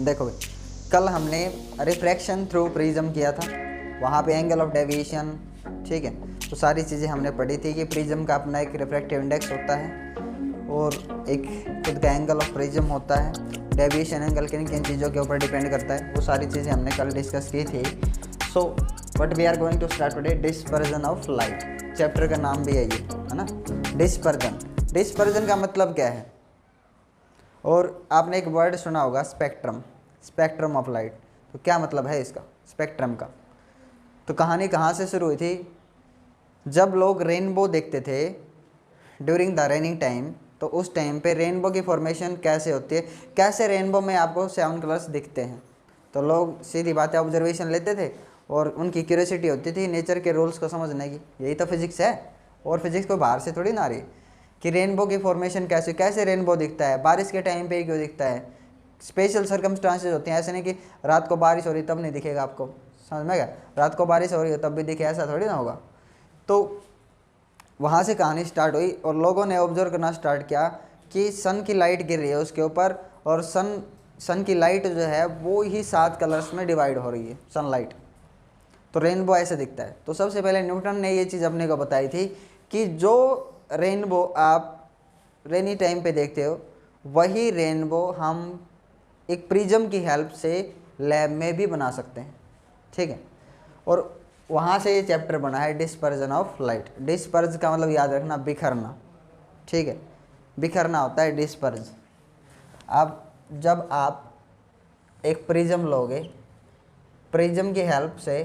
देखो भाई, कल हमने रिफ्रैक्शन थ्रू प्रिज्म किया था, वहाँ पे एंगल ऑफ डेविएशन, ठीक है। तो सारी चीज़ें हमने पढ़ी थी कि प्रिज्म का अपना एक रिफ्रैक्टिव इंडेक्स होता है और एक खुद का एंगल ऑफ प्रिज्म होता है। डेविएशन एंगल किन किन चीज़ों के ऊपर डिपेंड करता है, वो सारी चीज़ें हमने कल डिस्कस की थी। So but we are going to start today dispersion of light. Chapter का नाम भी है ये, है ना, डिस्पर्जन। डिस्पर्जन का मतलब क्या है? और आपने एक वर्ड सुना होगा स्पेक्ट्रम, स्पेक्ट्रम ऑफ लाइट। तो क्या मतलब है इसका, स्पेक्ट्रम का? तो कहानी कहाँ से शुरू हुई थी? जब लोग रेनबो देखते थे ड्यूरिंग द रेनिंग टाइम, तो उस टाइम पे रेनबो की फॉर्मेशन कैसे होती है, कैसे रेनबो में आपको 7 कलर्स दिखते हैं। तो लोग सीधी बातें ऑब्जर्वेशन लेते थे और उनकी क्यूरियोसिटी होती थी नेचर के रूल्स को समझने की। यही तो फिजिक्स है, और फिजिक्स को बाहर से थोड़ी ना आ रही कि रेनबो की फॉर्मेशन कैसे कैसे रेनबो दिखता है, बारिश के टाइम पे ही क्यों दिखता है। स्पेशल सर्कमस्टांसेस होते हैं, ऐसे नहीं कि रात को बारिश हो रही तब नहीं दिखेगा आपको, समझ में गया? रात को बारिश हो रही हो तब भी दिखे, ऐसा थोड़ी ना होगा। तो वहाँ से कहानी स्टार्ट हुई और लोगों ने ऑब्जर्व करना स्टार्ट किया कि सन की लाइट गिर रही है उसके ऊपर, और सन की लाइट जो है वो ही 7 कलर्स में डिवाइड हो रही है, सनलाइट। तो रेनबो ऐसे दिखता है। तो सबसे पहले न्यूटन ने ये चीज़ अपने को बताई थी कि जो रेनबो आप रेनी टाइम पे देखते हो, वही रेनबो हम एक प्रिज्म की हेल्प से लैब में भी बना सकते हैं, ठीक है। और वहाँ से ये चैप्टर बना है डिस्पर्जन ऑफ लाइट। डिस्पर्ज का मतलब याद रखना, बिखरना, ठीक है। बिखरना होता है डिस्पर्ज। अब जब आप एक प्रिज्म लोगे, प्रिज्म की हेल्प से,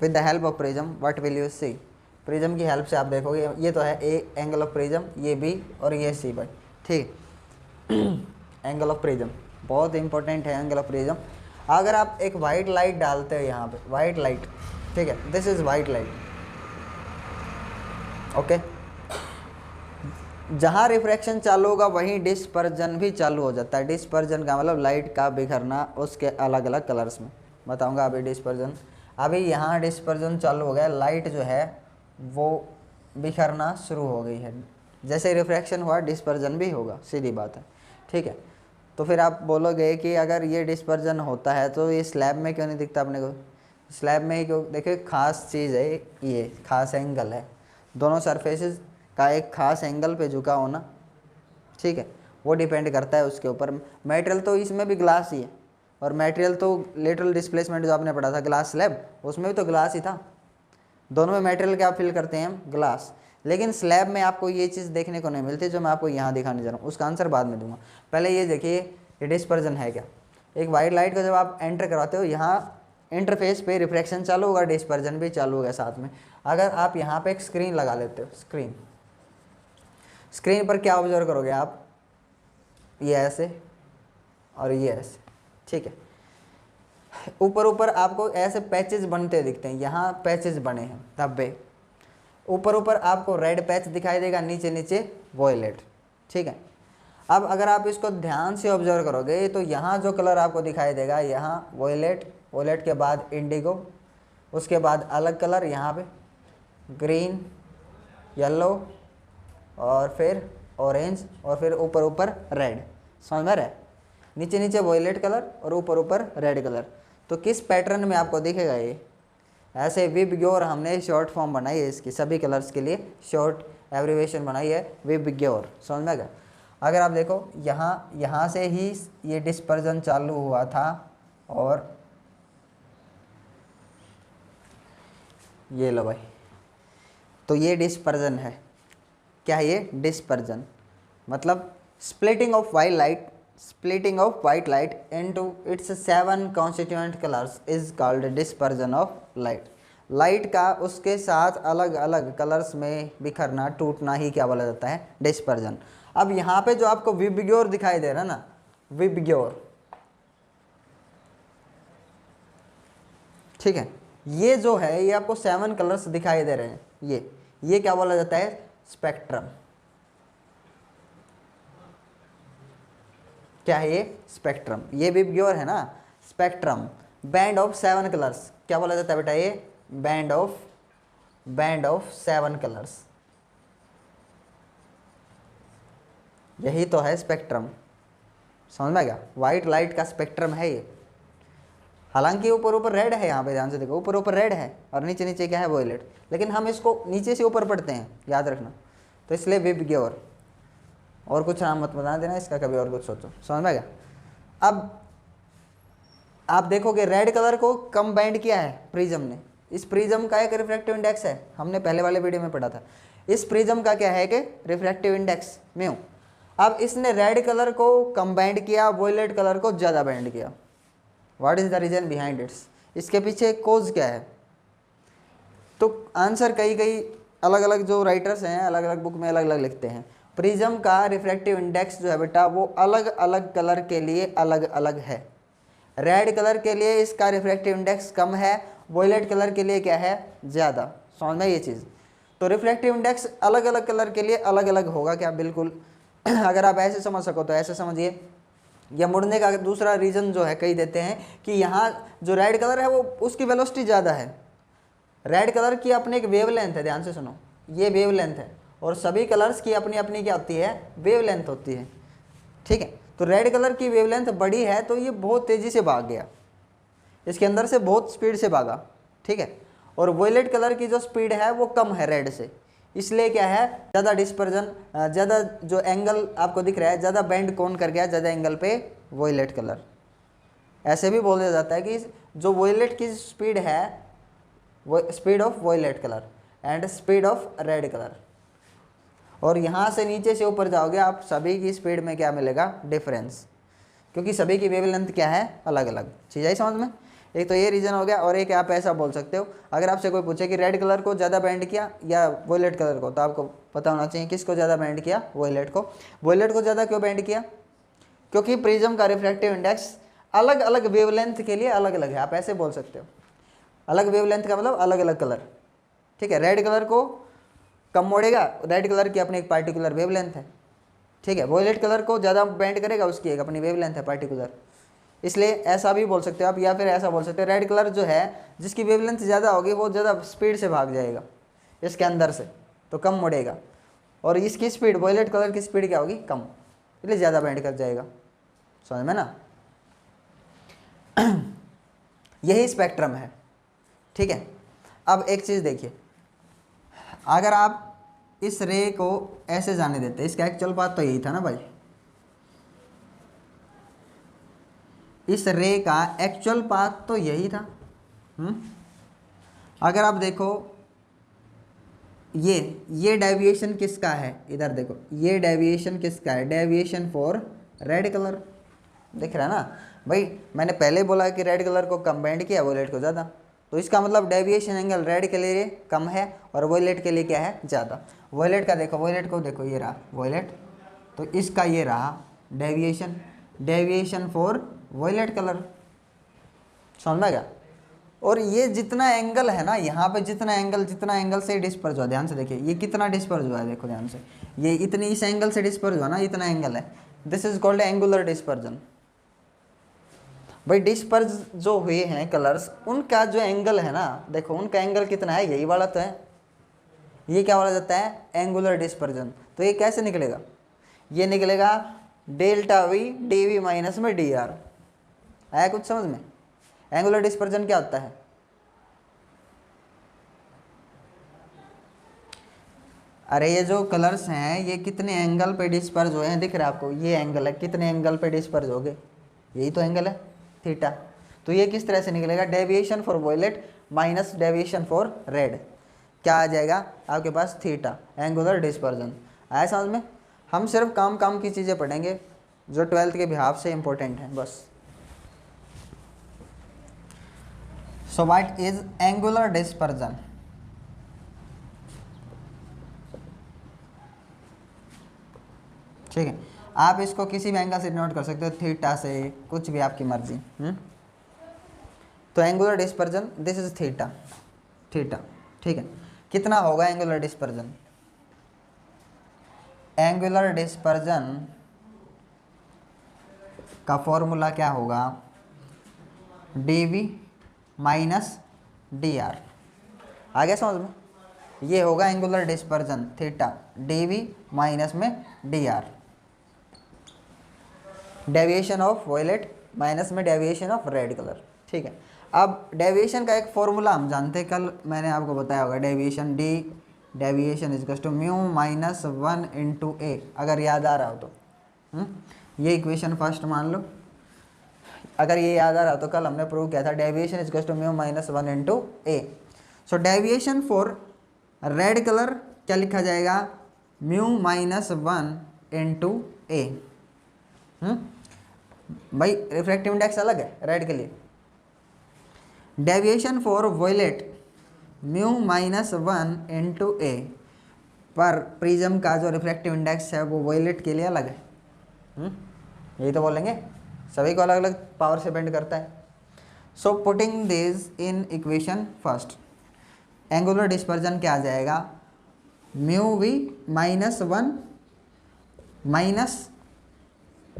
with the help of prism what will you see, prism की हेल्प से आप देखोगे, ये तो है ए एंगल ऑफ प्रिज्म, ये बी और ये सी भाई, ठीक। एंगल ऑफ प्रिज्म बहुत इंपॉर्टेंट है, एंगल ऑफ प्रिज्म। अगर आप एक वाइट लाइट डालते हो यहाँ पे, वाइट लाइट, ठीक है, this is white light, okay. जहाँ रिफ्रैक्शन चालू होगा वहीं डिस्पर्जन भी चालू हो जाता है। डिस्पर्जन का मतलब लाइट का बिखरना उसके अलग अलग कलर्स में। बताऊंगा अभी डिस्पर्जन। अभी यहाँ डिस्पर्जन चालू हो गया, लाइट जो है वो बिखरना शुरू हो गई है। जैसे रिफ्रैक्शन हुआ डिस्पर्जन भी होगा, सीधी बात है, ठीक है। तो फिर आप बोलोगे कि अगर ये डिस्पर्जन होता है तो ये स्लैब में क्यों नहीं दिखता अपने को? स्लैब में ही क्यों? देखिए खास चीज़ है ये, खास एंगल है, दोनों सरफेसेस का एक खास एंगल पे झुका होना, ठीक है, वो डिपेंड करता है उसके ऊपर। मटेरियल तो इसमें भी ग्लास ही है, और मटेरियल तो लेटरल डिस्प्लेसमेंट जो आपने पढ़ा था ग्लास स्लैब, उसमें भी तो ग्लास ही था। दोनों में मटेरियल क्या फिल करते हैं हम? ग्लास। लेकिन स्लैब में आपको ये चीज़ देखने को नहीं मिलती जो मैं आपको यहाँ दिखाने जा रहा हूँ, उसका आंसर बाद में दूंगा। पहले ये देखिए ये डिस्पर्जन है क्या। एक वाइट लाइट को जब आप एंटर कराते हो, यहाँ इंटरफेस पे रिफ्रैक्शन चालू होगा, डिस्पर्जन भी चालू होगा साथ में। अगर आप यहाँ पे एक स्क्रीन लगा लेते हो, स्क्रीन पर क्या ऑब्जर्व करोगे आप? ये ऐसे और ये ऐसे, ठीक है। ऊपर ऊपर आपको ऐसे पैचेस बनते दिखते हैं, यहाँ पैचेस बने हैं धब्बे। ऊपर ऊपर आपको रेड पैच दिखाई देगा, नीचे नीचे वॉयलेट, ठीक है। अब अगर आप इसको ध्यान से ऑब्जर्व करोगे तो यहाँ जो कलर आपको दिखाई देगा, यहाँ वॉयलेट, वॉयलेट के बाद इंडिगो, उसके बाद अलग कलर यहाँ पे ग्रीन, येलो, और फिर ऑरेंज, और फिर ऊपर ऊपर रेड। समझ में रहा है? नीचे नीचे वॉयलेट कलर और ऊपर ऊपर रेड कलर। तो किस पैटर्न में आपको दिखेगा ये? ऐसे विबग्योर हमने शॉर्ट फॉर्म बनाई है इसकी, सभी कलर्स के लिए शॉर्ट एब्रीविएशन बनाई है विबग्योर। समझ में गया? अगर आप देखो यहाँ से ही ये डिस्पर्जन चालू हुआ था, और ये लो भाई, तो ये डिस्पर्जन है। क्या है ये? डिस्पर्जन मतलब splitting of white light, splitting of white light into its 7 constituent colors is called dispersion of light। Light का उसके साथ अलग अलग कलर्स में बिखरना, टूटना ही क्या बोला जाता है? डिस्पर्जन। अब यहाँ पे जो आपको विबग्योर दिखाई दे रहा है ना, विबग्योर, ठीक है, ये जो है ये आपको 7 कलर्स दिखाई दे रहे हैं, ये क्या बोला जाता है? स्पेक्ट्रम। क्या है ये? स्पेक्ट्रम। ये विबग्योर है ना, स्पेक्ट्रम। बैंड ऑफ 7 कलर्स क्या बोला जाता है बेटा? ये बैंड ऑफ 7 कलर्स, यही तो है स्पेक्ट्रम। समझ में आ गया, वाइट लाइट का स्पेक्ट्रम है ये। हालांकि ऊपर ऊपर रेड है, यहाँ पे ध्यान से देखो, ऊपर ऊपर रेड है और नीचे नीचे क्या है, वॉयलेट, लेकिन हम इसको नीचे से ऊपर पढ़ते हैं, याद रखना। तो इसलिए विब और कुछ नाम मत बता देना इसका, कभी और कुछ सोचो। समझ में आ गया। अब आप देखोगे रेड कलर को कंबाइंड किया है प्रिज्म ने। इस प्रिज्म का एक रिफ्रैक्टिव इंडेक्स है, हमने पहले वाले वीडियो में पढ़ा था। इस प्रिज्म का क्या है कि रिफ्रैक्टिव इंडेक्स म्यू। अब इसने रेड कलर को कंबाइंड किया, वॉयलेट कलर को ज़्यादा बाइंड किया। What is the reason behind its, इसके पीछे कोज क्या है? तो आंसर कई अलग अलग जो राइटर्स हैं अलग अलग बुक में अलग अलग लिखते हैं। प्रिज्म का रिफ्रैक्टिव इंडेक्स जो है बेटा वो अलग अलग कलर के लिए अलग अलग है। रेड कलर के लिए इसका रिफ्रैक्टिव इंडेक्स कम है, वॉयलेट कलर के लिए क्या है, ज़्यादा। समझ में ये चीज़। तो रिफ्रैक्टिव इंडेक्स अलग अलग कलर के लिए अलग अलग होगा क्या, बिल्कुल। अगर आप ऐसे समझ सको तो ऐसे समझिए। या मुड़ने का दूसरा रीज़न जो है कई देते हैं कि यहाँ जो रेड कलर है वो उसकी वेलोसिटी ज़्यादा है। रेड कलर की अपनी एक वेवलेंथ है, ध्यान से सुनो, ये वेवलेंथ है, और सभी कलर्स की अपनी अपनी क्या होती है, वेवलेंथ होती है। ठीक है, तो रेड कलर की वेवलेंथ बड़ी है तो ये बहुत तेज़ी से भाग गया, इसके अंदर से बहुत स्पीड से भागा। ठीक है, और वॉयलेट कलर की जो स्पीड है वो कम है रेड से, इसलिए क्या है, ज़्यादा डिस्पर्जन, ज़्यादा जो एंगल आपको दिख रहा है, ज़्यादा बेंड कौन कर गया ज़्यादा एंगल पे, वॉयलेट कलर। ऐसे भी बोला जाता है कि जो वॉयलेट की स्पीड है वो speed of violet colour and speed of red colour. और यहाँ से नीचे से ऊपर जाओगे आप, सभी की स्पीड में क्या मिलेगा, डिफरेंस, क्योंकि सभी की वेवलेंथ क्या है, अलग अलग। चीज़ आई समझ में। एक तो ये रीज़न हो गया, और एक आप ऐसा बोल सकते हो, अगर आपसे कोई पूछे कि रेड कलर को ज़्यादा बैंड किया या वॉयलेट कलर को, तो आपको पता होना चाहिए किसको ज़्यादा बैंड किया, वॉयलेट को। वॉयलेट को ज़्यादा क्यों बैंड किया, क्योंकि प्रिज्म का रिफ्रैक्टिव इंडेक्स अलग अलग वेवलेंथ के लिए अलग अलग है। आप ऐसे बोल सकते हो, अलग वेवलेंथ का मतलब अलग अलग कलर। ठीक है, रेड कलर को कम मोड़ेगा, रेड कलर की अपनी एक पार्टिकुलर वेवलेंथ है। ठीक है, वॉयलेट कलर को ज़्यादा बैंड करेगा, उसकी एक अपनी वेवलेंथ है पार्टिकुलर। इसलिए ऐसा भी बोल सकते हो आप, या फिर ऐसा बोल सकते हो रेड कलर जो है जिसकी वेवलेंथ ज़्यादा होगी वो ज़्यादा स्पीड से भाग जाएगा इसके अंदर से, तो कम मुड़ेगा। और इसकी स्पीड, वॉयलेट कलर की स्पीड क्या होगी, कम, इसलिए ज़्यादा बैंड कर जाएगा। समझ में ना। यही स्पेक्ट्रम है। ठीक है, अब एक चीज़ देखिए, अगर आप इस रे को ऐसे जाने देते, इसका एक्चुअल पाथ तो यही था ना भाई, इस रे का एक्चुअल पाथ तो यही था। अगर आप देखो ये डेविएशन किसका है, इधर देखो, ये डेविएशन किसका है, डेविएशन फॉर रेड कलर। दिख रहा है ना भाई, मैंने पहले बोला कि रेड कलर को कम बैंड किया, वॉयलेट को ज़्यादा, तो इसका मतलब डेविएशन एंगल रेड के लिए कम है और वॉयलेट के लिए क्या है, ज़्यादा। वॉयलेट का देखो, वॉयलेट को देखो, ये रहा वॉयलेट, तो इसका ये रहा डेविएशन फॉर वॉयलेट कलर। समझ में गया। और ये जितना एंगल है ना, यहाँ पे जितना एंगल से डिस्पर्ज हुआ, ध्यान से देखिए, ये कितना डिस्पर्ज हुआ है, देखो ध्यान से, ये इतनी इस एंगल से डिस्पर्ज हुआ ना, इतना एंगल है, this is called angular dispersion. भाई डिस्पर्ज जो हुए हैं कलर्स, उनका जो एंगल है ना, देखो उनका एंगल कितना है, यही वाला तो है, ये क्या बोला जाता है, एंगुलर डिस्पर्जन। तो ये कैसे निकलेगा, ये निकलेगा delta V D V minus में डी आर। आया कुछ समझ में। एंगुलर डिस्पर्जन क्या होता है, अरे ये जो कलर्स हैं ये कितने एंगल पे डिस्पर्ज हुए हैं, दिख रहा है आपको, ये एंगल है, कितने एंगल पे डिस्पर्ज हो गए, यही तो एंगल है, थीटा। तो ये किस तरह से निकलेगा, deviation for violet minus deviation for red, क्या आ जाएगा आपके पास, थीटा, एंगुलर डिस्पर्जन। आया समझ में। हम सिर्फ काम की चीज़ें पढ़ेंगे जो 12th के बिहाफ से इंपॉर्टेंट हैं बस। So what is angular dispersion. ठीक है, आप इसको किसी भी एंगल से नोट कर सकते हो, थीटा से, कुछ भी आपकी मर्जी। तो angular dispersion this is theta. ठीक है, कितना होगा एंगुलर डिस्पर्जन, एंगुलर डिस्पर्जन का फॉर्मूला क्या होगा, dv माइनस डी आर। आ गया समझ में। ये होगा angular dispersion theta, dv minus में D R. Deviation of violet minus में डेविएशन ऑफ रेड कलर, ठीक है। अब डेविएशन का एक फॉर्मूला हम जानते हैं, कल मैंने आपको बताया होगा, deviation deviation is to mu minus 1 into A, अगर याद आ रहा हो तो। ये इक्वेशन फर्स्ट मान लो, अगर ये याद आ रहा हो तो कल हमने प्रूव किया था deviation is to mu minus 1 into A. So deviation for red colour क्या लिखा जाएगा, म्यू माइनस 1 इंटू ए। भाई रिफ्रैक्टिव इंडेक्स अलग है रेड के लिए। Deviation for violet mu minus 1 into A, पर प्रिज्म का जो रिफ्रैक्टिव इंडेक्स है वो वॉयलेट के लिए अलग है। यही तो बोलेंगे, सभी को अलग अलग पावर से बेंड करता है। So putting this in equation first, angular dispersion क्या आ जाएगा, mu V minus 1 minus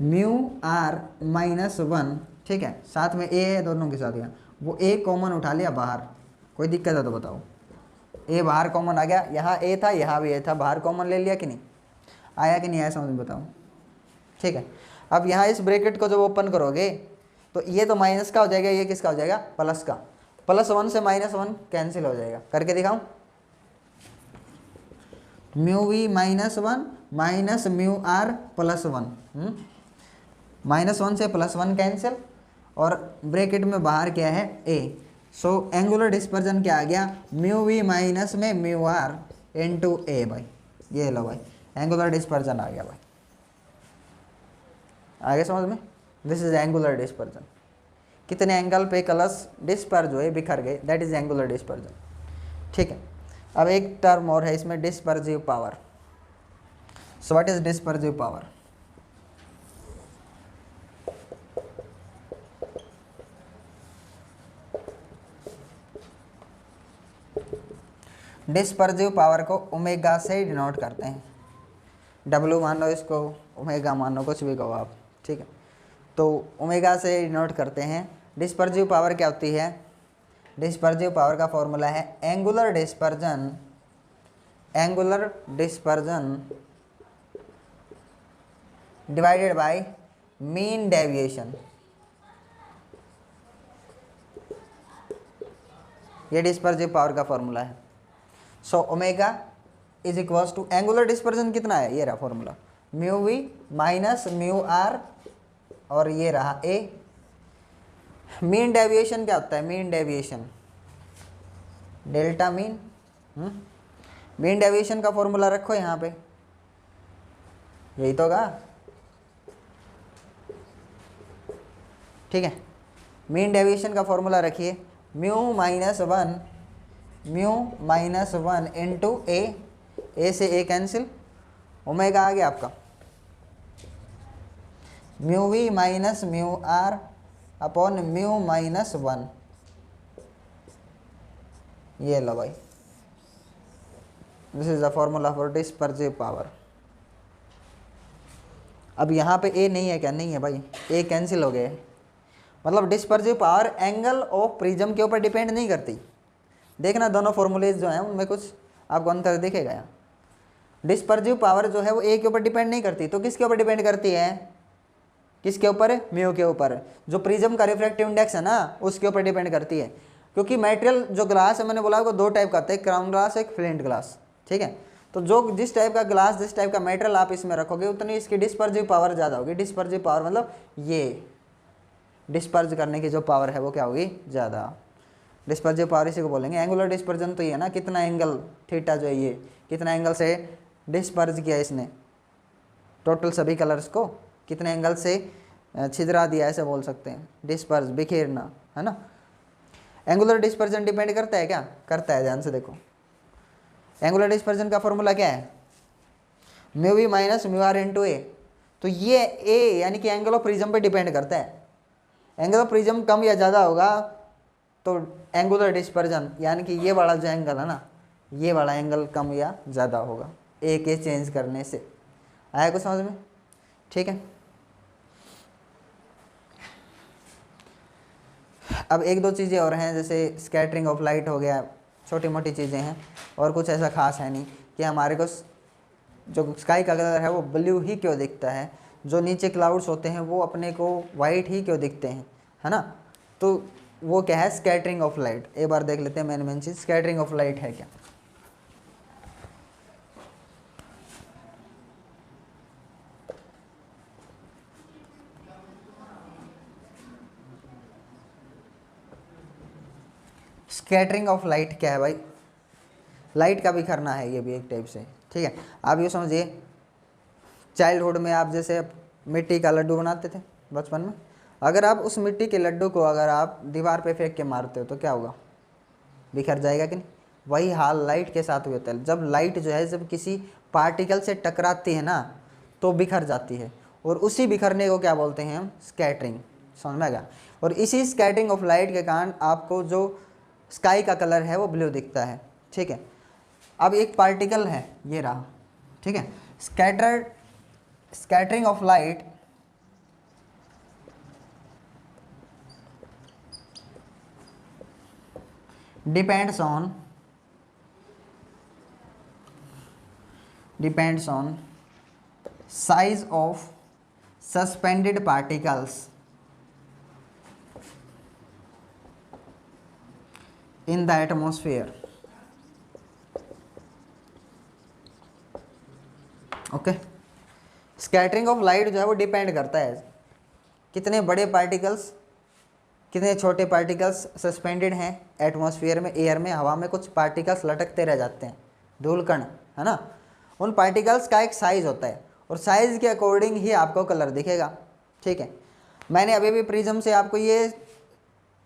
mu R minus 1, ठीक है। साथ में ए है दोनों के साथ, यहाँ वो ए कॉमन उठा लिया बाहर, कोई दिक्कत है तो बताओ। ए बाहर कॉमन आ गया, यहाँ ए था यहाँ भी ए था, बाहर कॉमन ले लिया कि नहीं, आया कि नहीं आया समझ में बताओ, ठीक है। अब यहाँ इस ब्रैकेट को जब ओपन करोगे तो ये तो माइनस का हो जाएगा, ये किसका हो जाएगा, प्लस का। +1 से -1 कैंसिल हो जाएगा, करके दिखाऊं, mu V -1 minus mu R +1, -1 से +1 कैंसिल, और ब्रैकेट में बाहर क्या है ए। सो एंगुलर डिस्पर्जन क्या आ गया, म्यू वी माइनस में म्यू आर इंटू ए। भाई ये लो भाई, एंगुलर डिस्पर्जन आ गया भाई, आगे समझ में, दिस इज एंगुलर डिस्पर्जन। कितने एंगल पे कलर्स डिस्पर्ज हुए, बिखर गए, दैट इज एंगुलर डिस्पर्जन, ठीक है। अब एक टर्म और है इसमें, dispersive power. So what is dispersive power, dispersive power को ओमेगा से डिनोट करते हैं, डब्ल्यू मान लो इसको, ओमेगा मान लो, कुछ भी कहो आप, ठीक है। तो ओमेगा से डिनोट करते हैं। डिस्पर्सिव पावर क्या होती है, डिस्पर्सिव पावर का फॉर्मूला है angular dispersion, angular dispersion divided by mean deviation. ये डिस्पर्सिव पावर का फॉर्मूला है। So omega is equals to, angular dispersion कितना है, ये रहा formula, mu V minus mu R, और ये रहा ए। मीन डेविएशन क्या होता है, mean deviation delta mean. Mean deviation का फॉर्मूला रखो यहाँ पे, यही तो होगा, ठीक है। मीन डेविएशन का फॉर्मूला रखिए, mu minus one into A से ए कैंसिल, ओमेगा आ गया आपका, mu V minus mu R upon mu minus 1, ये लो भाई, this is the formula for dispersive power. अब यहाँ पे ए नहीं है क्या, नहीं है भाई, ए कैंसिल हो गए। मतलब dispersive power angle of prism के ऊपर डिपेंड नहीं करती। देखना दोनों फॉर्मूलेज जो हैं उनमें कुछ आपको अंतर दिखेगा यहाँ। डिस्पर्सिव पावर जो है वो ए के ऊपर डिपेंड नहीं करती, तो किसके ऊपर डिपेंड करती है, किसके ऊपर, म्यू के ऊपर। जो प्रिज्म का रिफ्रैक्टिव इंडेक्स है ना उसके ऊपर डिपेंड करती है, क्योंकि मटेरियल जो ग्लास है, मैंने बोला वो 2 टाइप का होता है, एक क्राउन ग्लास एक फ्लिंट ग्लास, ठीक है। तो जो जिस टाइप का ग्लास, जिस टाइप का मटेरियल आप इसमें रखोगे उतनी इसकी डिस्पर्सिव पावर ज़्यादा होगी। डिस्पर्सिव पावर मतलब ये डिस्पर्ज करने की जो पावर है वो क्या होगी, ज़्यादा। डिस्पर्सिव पावर इसी को बोलेंगे। एंगुलर डिस्पर्जन तो ये है ना, कितना एंगल थीटा जो है ये कितना एंगल से डिस्पर्ज किया इसने, टोटल सभी कलर्स को कितने एंगल से छिद्रा दिया, ऐसे बोल सकते हैं, डिस्पर्ज बिखेरना, है ना। एंगुलर डिस्पर्जन डिपेंड करता है क्या, करता है, ध्यान से देखो। एंगुलर डिस्पर्जन का फॉर्मूला क्या है, mu V minus mu R into A. तो ये ए यानी कि एंगल ऑफ प्रिज्म पे डिपेंड करता है। एंगल ऑफ प्रिज्म कम या ज़्यादा होगा तो एंगुलर डिस्पर्जन यानी कि ये वाला जो एंगल है ना, ये वाला एंगल कम या ज़्यादा होगा ए के चेंज करने से। आया कुछ समझ में, ठीक है। अब एक दो चीज़ें और हैं, जैसे स्कैटरिंग ऑफ लाइट हो गया, छोटी मोटी चीज़ें हैं, और कुछ ऐसा खास है नहीं कि हमारे को जो स्काई का कलर है वो ब्लू ही क्यों दिखता है। जो नीचे क्लाउड्स होते हैं वो अपने को वाइट ही क्यों दिखते हैं, है ना। तो वो क्या है, स्कैटरिंग ऑफ लाइट। एक बार देख लेते हैं main cheese scattering of light है क्या। स्कैटरिंग ऑफ लाइट क्या है भाई, लाइट का बिखरना है ये भी एक टाइप से, ठीक है। आप ये समझिए चाइल्डहुड में आप जैसे मिट्टी का लड्डू बनाते थे बचपन में, अगर आप उस मिट्टी के लड्डू को अगर आप दीवार पे फेंक के मारते हो तो क्या होगा, बिखर जाएगा कि नहीं। वही हाल लाइट के साथ भी होता है। जब लाइट जो है जब किसी पार्टिकल से टकराती है ना तो बिखर जाती है, और उसी बिखरने को क्या बोलते हैं हम, स्कैटरिंग। समझ में आ गया। और इसी स्कैटरिंग ऑफ लाइट के कारण आपको जो स्काई का कलर है वो ब्लू दिखता है, ठीक है। अब एक पार्टिकल है ये रहा, ठीक है। Scattering of light depends on size of suspended particles in the atmosphere। Okay, scattering of light जो है वो डिपेंड करता है कितने बड़े पार्टिकल्स, कितने छोटे पार्टिकल्स सस्पेंडेड हैं एटमॉस्फेयर में, एयर में, हवा में कुछ पार्टिकल्स लटकते रह जाते हैं, धूल कण, है ना। उन पार्टिकल्स का एक साइज़ होता है और साइज़ के अकॉर्डिंग ही आपको कलर दिखेगा, ठीक है। मैंने अभी भी प्रिज्म से आपको ये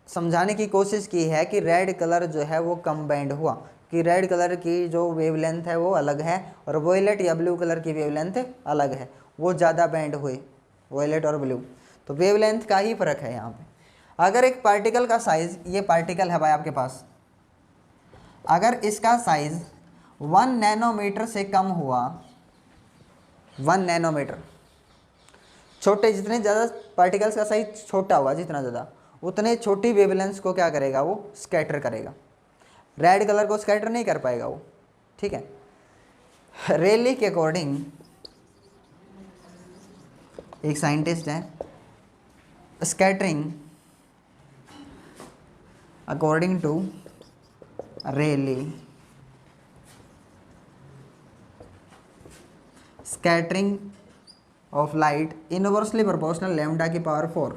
समझाने की कोशिश की है कि रेड कलर जो है वो कम बैंड हुआ, कि रेड कलर की जो वेवलेंथ है वो अलग है और वॉयलेट या ब्लू कलर की वेवलेंथ अलग है, वो ज़्यादा बैंड हुए वॉयलेट और ब्लू। तो वेवलेंथ का ही फ़र्क है यहाँ पे। अगर एक पार्टिकल का साइज़, ये पार्टिकल है भाई आपके पास, अगर इसका साइज़ 1 नैनोमीटर से कम हुआ, 1 नैनोमीटर, छोटे जितने ज़्यादा पार्टिकल्स का साइज छोटा हुआ जितना ज़्यादा, उतने छोटी वेवलेंथ को क्या करेगा, वो स्कैटर करेगा। रेड कलर को स्कैटर नहीं कर पाएगा वो, ठीक है। रेली के अकॉर्डिंग, एक साइंटिस्ट है, scattering according to Rayleigh, scattering of light inversely proportional lambda की पावर 4।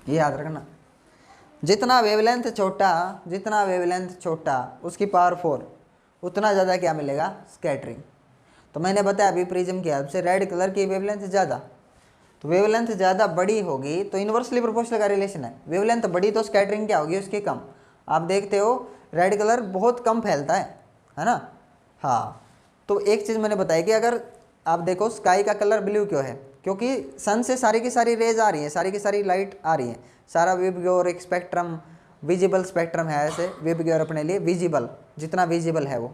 ये याद रखना, जितना वेवलेंथ छोटा उसकी पावर 4, उतना ज़्यादा क्या मिलेगा, स्कैटरिंग। तो मैंने बताया अभी प्रिज्म की हेल्प से रेड कलर की वेवलेंथ ज़्यादा, तो वेवलेंथ ज़्यादा बड़ी होगी तो इन्वर्सली प्रोपोर्शनल का रिलेशन है, वेवलेंथ बड़ी तो स्कैटरिंग क्या होगी, उसकी कम। आप देखते हो रेड कलर बहुत कम फैलता है ना। हाँ, तो एक चीज़ मैंने बताई कि अगर आप देखो स्काई का कलर ब्लू क्यों है, क्योंकि सन से सारी की सारी रेज आ रही हैं, सारी की सारी लाइट आ रही है, सारा वेवगेयर एक स्पेक्ट्रम, विजिबल स्पेक्ट्रम है। ऐसे वेवगेयर अपने लिए विजिबल, जितना विजिबल है वो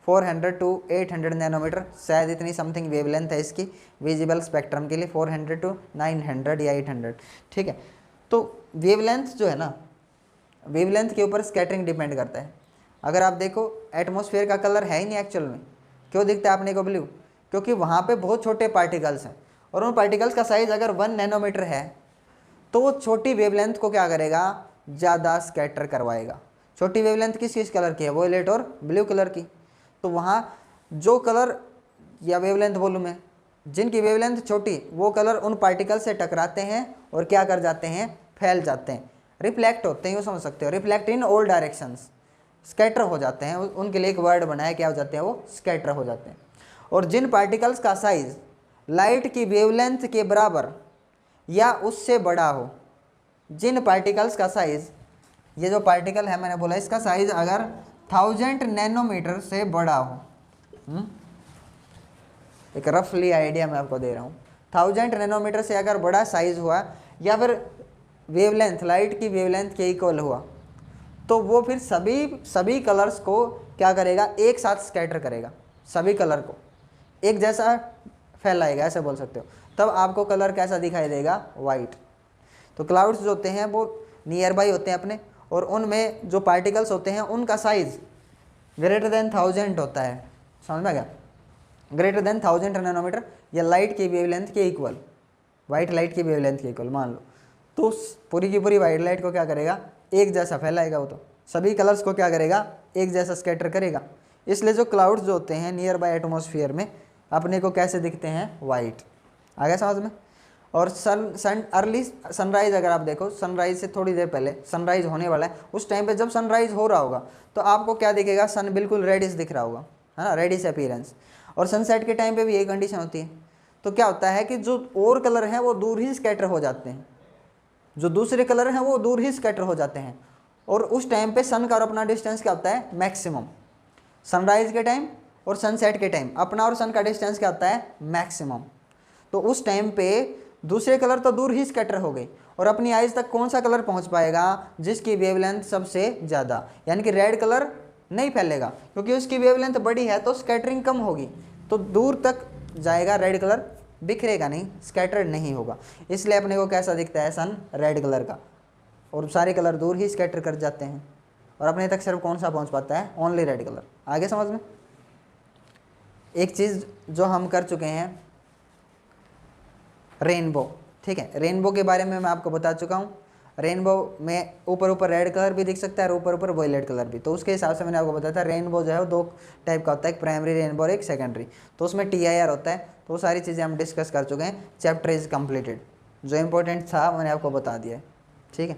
400 to 800 नैनोमीटर, शायद इतनी समथिंग वेवलेंथ है इसकी विजिबल स्पेक्ट्रम के लिए, 400 to 900 या 800, ठीक है। तो वेवलेंथ जो है ना, वेवलेंथ के ऊपर स्कैटरिंग डिपेंड करता है। अगर आप देखो एटमॉस्फेयर का कलर है ही नहीं एक्चुअल में, क्यों दिखता है अपने को ब्लू, क्योंकि वहाँ पे बहुत छोटे पार्टिकल्स हैं और उन पार्टिकल्स का साइज़ अगर 1 नैनोमीटर है तो वो छोटी वेवलेंथ को क्या करेगा, ज़्यादा स्कैटर करवाएगा। छोटी वेवलेंथ किस कलर की है, वॉयलेट और ब्लू कलर की। तो वहाँ जो कलर या वेवलेंथ बोलूँ मैं, जिनकी वेवलेंथ छोटी, वो कलर उन पार्टिकल से टकराते हैं और क्या कर जाते हैं, फैल जाते हैं, रिफ्लेक्ट होते हैं, यूँ समझ सकते हो, reflect in all directions, scatter हो जाते हैं। उनके लिए एक वर्ड बनाया, क्या हो जाते हैं, वो स्कैटर हो जाते हैं। और जिन पार्टिकल्स का साइज़ लाइट की वेवलेंथ के बराबर या उससे बड़ा हो, जिन पार्टिकल्स का साइज़, ये जो पार्टिकल है मैंने बोला इसका साइज़ अगर 1000 नैनोमीटर से बड़ा हो, एक रफली आइडिया मैं आपको दे रहा हूँ, 1000 नैनोमीटर से अगर बड़ा साइज़ हुआ या फिर वेवलेंथ लाइट की वेवलेंथ के इक्वल हुआ, तो वो फिर सभी कलर्स को क्या करेगा, एक साथ स्कैटर करेगा, सभी कलर को एक जैसा फैलाएगा, ऐसे बोल सकते हो। तब आपको कलर कैसा दिखाई देगा, वाइट। तो क्लाउड्स जो होते हैं वो नियर बाई होते हैं अपने, और उनमें जो पार्टिकल्स होते हैं उनका साइज़ ग्रेटर देन 1000 होता है, समझ में आ गया। ग्रेटर देन 1000 नैनोमीटर या लाइट की वेवलेंथ के इक्वल, वाइट लाइट की वेवलेंथ के इक्वल मान लो, तो उस पूरी की पूरी वाइट लाइट को क्या करेगा, एक जैसा फैलाएगा, वो तो सभी कलर्स को क्या करेगा, एक जैसा स्कैटर करेगा। इसलिए जो क्लाउड्स जो होते हैं नियर बाय एटमॉस्फेयर में अपने को कैसे दिखते हैं, वाइट। आ गया समझ में। और सन अर्ली सनराइज अगर आप देखो, सनराइज से थोड़ी देर पहले सनराइज होने वाला है, उस टाइम पे जब सनराइज हो रहा होगा तो आपको क्या दिखेगा, सन बिल्कुल रेडिश दिख रहा होगा, है ना, रेडिश अपीयरेंस। और सनसेट के टाइम पे भी यही कंडीशन होती है। तो क्या होता है कि जो और कलर हैं वो दूर ही स्कैटर हो जाते हैं, जो दूसरे कलर हैं वो दूर ही स्कैटर हो जाते हैं। और उस टाइम पे सन का और अपना डिस्टेंस क्या होता है, मैक्सिमम। सनराइज के टाइम और सनसेट के टाइम अपना और सन का डिस्टेंस क्या होता है, मैक्सिमम। तो उस टाइम पे दूसरे कलर तो दूर ही स्कैटर हो गए, और अपनी आइज तक कौन सा कलर पहुंच पाएगा, जिसकी वेवलेंथ सबसे ज़्यादा, यानी कि रेड कलर नहीं फैलेगा, क्योंकि उसकी वेवलेंथ बड़ी है तो स्कैटरिंग कम होगी, तो दूर तक जाएगा, रेड कलर बिखरेगा नहीं, स्कैटर्ड नहीं होगा। इसलिए अपने को कैसा दिखता है, सन रेड कलर का, और सारे कलर दूर ही स्कैटर कर जाते हैं, और अपने तक सिर्फ कौन सा पहुंच पाता है, ओनली रेड कलर। आगे समझ में। एक चीज़ जो हम कर चुके हैं, रेनबो, ठीक है, रेनबो के बारे में मैं आपको बता चुका हूँ। रेनबो में ऊपर ऊपर रेड कलर भी दिख सकता है और ऊपर ऊपर वॉयलेट कलर भी, तो उसके हिसाब से मैंने आपको बताया था रेनबो जो है वो दो टाइप का होता है, एक प्राइमरी रेनबो और एक सेकेंडरी। तो उसमें TIR होता है। तो वो सारी चीज़ें हम डिस्कस कर चुके हैं, चैप्टर इज़ कम्प्लीटेड। जो इंपॉर्टेंट था मैंने आपको बता दिया है, ठीक है।